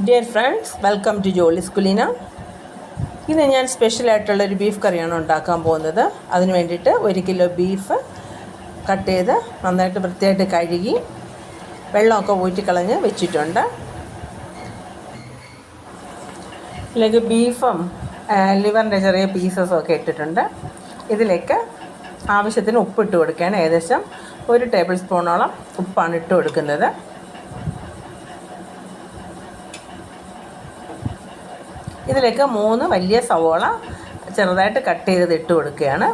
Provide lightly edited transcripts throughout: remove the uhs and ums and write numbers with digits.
Dear friends, welcome to Jolly's Kuleena. ഇന്ന് ഞാൻ സ്പെഷ്യലായിട്ടുള്ളൊരു beef കറിയാണ് ഉണ്ടാക്കാൻ പോകുന്നത്. അതിന് വേണ്ടിയിട്ട് 1 കിലോ ബീഫ് കട്ട് ചെയ്ത് നന്നായിട്ട് വൃത്തിയായിട്ട് കഴുകി വെള്ളമൊക്കെ ഊറ്റിക്കളഞ്ഞ് വെച്ചിട്ടുണ്ട്. ഇതിലേക്ക് ബീഫും ലിവറിൻ്റെ ചെറിയ പീസസും ഒക്കെ ഇട്ടിട്ടുണ്ട്. ഇതിലേക്ക് ആവശ്യത്തിന് ഉപ്പിട്ട് കൊടുക്കുകയാണ്. ഏകദേശം 1 ടേബിൾ സ്പൂണോളം ഉപ്പാണ് ഇട്ട് കൊടുക്കുന്നത്. ഇതിലേക്ക് 3 വലിയ സവോള ചെറുതായിട്ട് കട്ട് ചെയ്തത് ഇട്ട് കൊടുക്കുകയാണ്.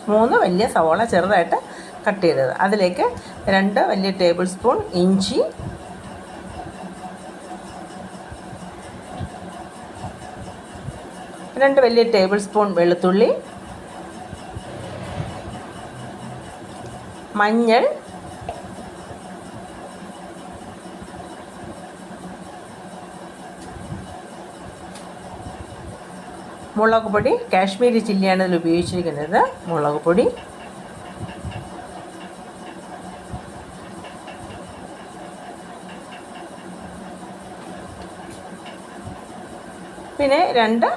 3 വലിയ സവോള ചെറുതായിട്ട് കട്ട് ചെയ്തത്. അതിലേക്ക് 2 വലിയ ടേബിൾ സ്പൂൺ ഇഞ്ചി, 2 വലിയ ടേബിൾ സ്പൂൺ വെളുത്തുള്ളി, മഞ്ഞൾ, മുളക് പൊടി, കാശ്മീരി ചില്ലിയാണ് ഇതിൽ ഉപയോഗിച്ചിരിക്കുന്നത്. മുളക് പൊടി, പിന്നെ 2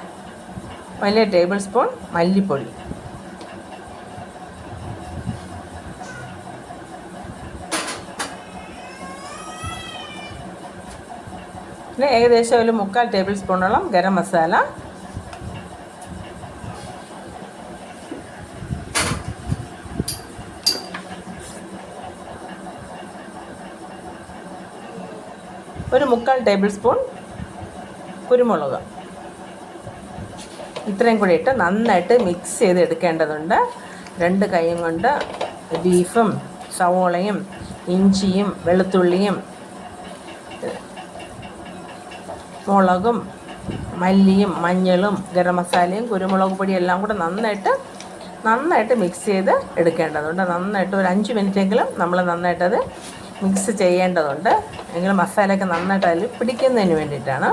വലിയ ടേബിൾ സ്പൂൺ മല്ലിപ്പൊടി. പിന്നെ ഏകദേശം 1/4 ടേബിൾ സ്പൂണോളം ഗരം മസാല, ഒരു 1/4 ടേബിൾ സ്പൂൺ കുരുമുളക്. ഇത്രയും കൂടി ഇട്ട് നന്നായിട്ട് മിക്സ് ചെയ്ത് എടുക്കേണ്ടതുണ്ട്. 2 കൈയും കൊണ്ട് ബീഫും സവോളയും ഇഞ്ചിയും വെളുത്തുള്ളിയും മുളകും മല്ലിയും മഞ്ഞളും ഗരം മസാലയും കുരുമുളക് പൊടിയും എല്ലാം കൂടെ നന്നായിട്ട് മിക്സ് ചെയ്ത് എടുക്കേണ്ടതുണ്ട്. നന്നായിട്ട് ഒരു 5 മിനിറ്റെങ്കിലും നമ്മൾ നന്നായിട്ടത് മിക്സ് ചെയ്യേണ്ടതുണ്ട്. എങ്കിലും മസാലയൊക്കെ നന്നായിട്ട് അതിൽ പിടിക്കുന്നതിന് വേണ്ടിയിട്ടാണ്.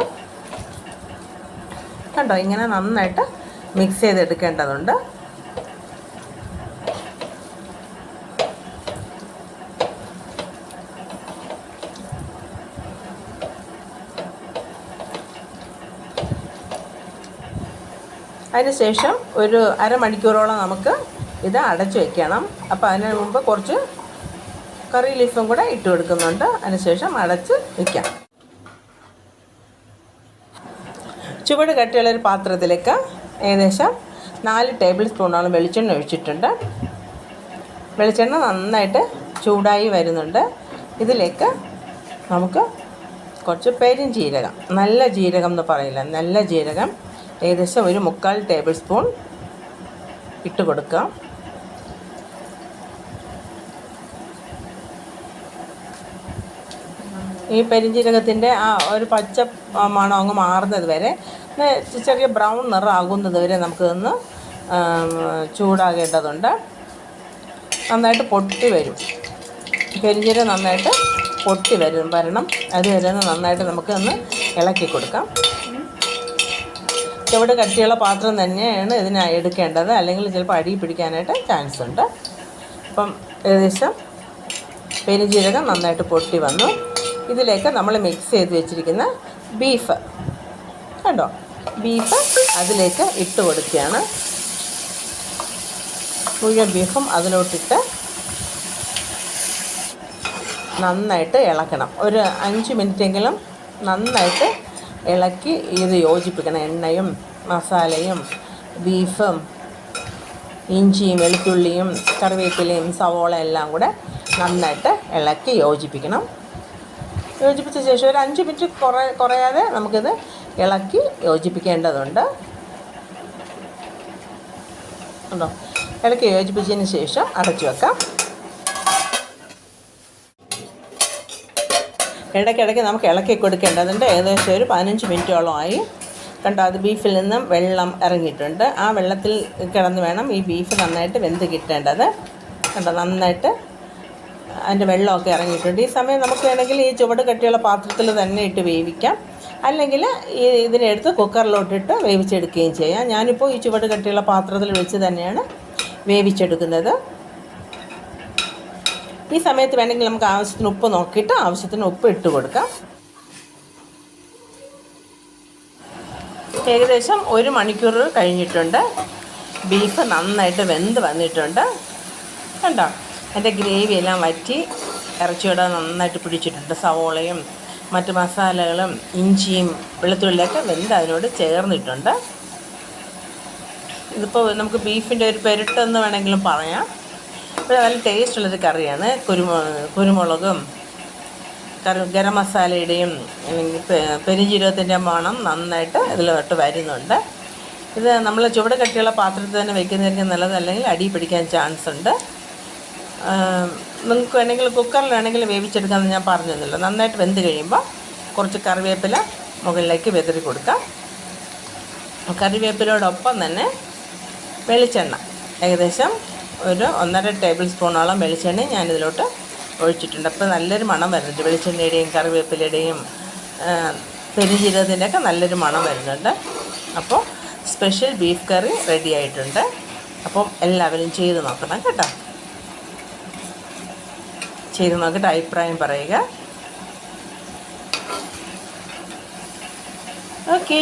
കണ്ടോ, ഇങ്ങനെ നന്നായിട്ട് മിക്സ് ചെയ്തെടുക്കേണ്ടതുണ്ട്. അതിനുശേഷം ഒരു അരമണിക്കൂറോളം നമുക്ക് ഇത് അടച്ചു വയ്ക്കണം. അപ്പോൾ അതിന് മുമ്പ് കുറച്ച് കറി ലീഫും കൂടെ ഇട്ട് കൊടുക്കുന്നുണ്ട്. അതിനുശേഷം അടച്ച് വയ്ക്കാം. ചുവട് കട്ടിയുള്ളൊരു പാത്രത്തിലേക്ക് ഏകദേശം 4 ടേബിൾ സ്പൂണോളം വെളിച്ചെണ്ണ ഒഴിച്ചിട്ടുണ്ട്. വെളിച്ചെണ്ണ നന്നായിട്ട് ചൂടായി വരുന്നുണ്ട്. ഇതിലേക്ക് നമുക്ക് കുറച്ച് പെരുംജീരകം, നല്ല ജീരകം എന്ന് പറയില്ല, നല്ല ജീരകം ഏകദേശം 1/4 ടേബിൾ സ്പൂൺ ഇട്ട് കൊടുക്കാം. ഈ പെരുംജീരകത്തിൻ്റെ ആ ഒരു പച്ച മണം അങ്ങ് മാറുന്നത് വരെ, ചെറിയ ബ്രൗൺ നിറം ആകുന്നത് വരെ നമുക്കിതൊന്ന് ചൂടാകേണ്ടതുണ്ട്. നന്നായിട്ട് പൊട്ടി വരും. പെരുംജീരകം നന്നായിട്ട് പൊട്ടി വരണം. അതുവരെ നന്നായിട്ട് നമുക്കൊന്ന് ഇളക്കി കൊടുക്കാം. ചുവട് കട്ടിയുള്ള പാത്രം തന്നെയാണ് ഇതിന് എടുക്കേണ്ടത്, അല്ലെങ്കിൽ ചിലപ്പോൾ അടി പിടിക്കാനായിട്ട് ചാൻസ് ഉണ്ട്. അപ്പം ഏകദേശം പെരുംജീരകം നന്നായിട്ട് പൊട്ടി വന്നു. ഇതിലേക്ക് നമ്മൾ മിക്സ് ചെയ്ത് വെച്ചിരിക്കുന്ന ബീഫ് കണ്ടോ, ബീഫ് അതിലേക്ക് ഇട്ട് കൊടുക്കുകയാണ്. മുഴുവൻ ബീഫും അതിലോട്ടിട്ട് നന്നായിട്ട് ഇളക്കണം. ഒരു 5 മിനിറ്റെങ്കിലും നന്നായിട്ട് ഇളക്കി ഇത് യോജിപ്പിക്കണം. എണ്ണയും മസാലയും ബീഫും ഇഞ്ചിയും വെളുത്തുള്ളിയും കറിവേപ്പിലയും സവോള എല്ലാം കൂടെ നന്നായിട്ട് ഇളക്കി യോജിപ്പിക്കണം. യോജിപ്പിച്ച ശേഷം ഒരു 5 മിനിറ്റ് കുറയാതെ നമുക്കിത് ഇളക്കി യോജിപ്പിക്കേണ്ടതുണ്ട്. ഉണ്ടോ, ഇളക്കി യോജിപ്പിച്ചതിന് ശേഷം അടച്ചു വെക്കാം. ഇടയ്ക്കിടയ്ക്ക് നമുക്ക് ഇളക്കി കൊടുക്കേണ്ടതുണ്ട്. ഏകദേശം ഒരു 15 മിനിറ്റോളമായി. കണ്ടോ, അത് ബീഫിൽ നിന്നും വെള്ളം ഇറങ്ങിയിട്ടുണ്ട്. ആ വെള്ളത്തിൽ കിടന്ന് വേണം ഈ ബീഫ് നന്നായിട്ട് വെന്ത് കിട്ടേണ്ടത്. കണ്ടോ, നന്നായിട്ട് അതിൻ്റെ വെള്ളമൊക്കെ ഇറങ്ങിയിട്ടുണ്ട്. ഈ സമയം നമുക്ക് വേണമെങ്കിൽ ഈ ചുവട് കട്ടിയുള്ള പാത്രത്തിൽ തന്നെ ഇട്ട് വേവിക്കാം, അല്ലെങ്കിൽ ഇതിനെടുത്ത് കുക്കറിലോട്ടിട്ട് വേവിച്ചെടുക്കുകയും ചെയ്യാം. ഞാനിപ്പോൾ ഈ ചുവട് കട്ടിയുള്ള പാത്രത്തിൽ വെച്ച് തന്നെയാണ് വേവിച്ചെടുക്കുന്നത്. ഈ സമയത്ത് വേണമെങ്കിൽ നമുക്ക് ആവശ്യത്തിന് ഉപ്പ് നോക്കിയിട്ട് ആവശ്യത്തിന് ഉപ്പ് ഇട്ട് കൊടുക്കാം. ഏകദേശം 1 മണിക്കൂർ കഴിഞ്ഞിട്ടുണ്ട്. ബീഫ് നന്നായിട്ട് വെന്ത് വന്നിട്ടുണ്ട്. കണ്ടോ, അതിൻ്റെ ഗ്രേവി എല്ലാം വറ്റി ഇറച്ചിയോടെ നന്നായിട്ട് പിടിച്ചിട്ടുണ്ട്. സവോളയും മറ്റ് മസാലകളും ഇഞ്ചിയും വെളുത്തുള്ളിയൊക്കെ വെന്ത് അതിനോട് ചേർന്നിട്ടുണ്ട്. ഇതിപ്പോൾ നമുക്ക് ബീഫിൻ്റെ ഒരു പെരട്ടെന്ന് വേണമെങ്കിലും പറയാം. ഇപ്പോൾ നല്ല ടേസ്റ്റുള്ളൊരു കറിയാണ്. കുരുമുളകും ഗരം മസാലയുടെയും അല്ലെങ്കിൽ പെരുംജീരകത്തിൻ്റെ മണം നന്നായിട്ട് ഇതിലോട്ട് വരുന്നുണ്ട്. ഇത് നമ്മൾ ചുവട് കട്ടിയുള്ള പാത്രത്തിൽ തന്നെ വയ്ക്കുന്നതായിരിക്കും നല്ലത്, അല്ലെങ്കിൽ അടി പിടിക്കാൻ ചാൻസ് ഉണ്ട്. നിങ്ങൾക്ക് വേണമെങ്കിൽ കുക്കറിൽ വേണമെങ്കിൽ വേവിച്ചെടുക്കാമെന്ന് ഞാൻ പറഞ്ഞിരുന്നല്ലോ. നന്നായിട്ട് വെന്ത് കഴിയുമ്പോൾ കുറച്ച് കറിവേപ്പില മുകളിലേക്ക് വിതറി കൊടുക്കാം. കറിവേപ്പിലയോടൊപ്പം തന്നെ വെളിച്ചെണ്ണ, ഏകദേശം ഒരു 1.5 ടേബിൾ സ്പൂണോളം വെളിച്ചെണ്ണ ഞാനിതിലോട്ട് ഒഴിച്ചിട്ടുണ്ട്. അപ്പോൾ നല്ലൊരു മണം വരുന്നുണ്ട്. വെളിച്ചെണ്ണയുടെയും കറിവേപ്പിലയുടെയും പെരുംജീരകത്തിൻ്റെയൊക്കെ നല്ലൊരു മണം വരുന്നുണ്ട്. അപ്പോൾ സ്പെഷ്യൽ ബീഫ് കറി റെഡി ആയിട്ടുണ്ട്. അപ്പം എല്ലാവരും ചെയ്ത് നോക്കണം കേട്ടോ. ചെയ്ത് നോക്കിയിട്ട് അഭിപ്രായം പറയുക. ഓക്കേ.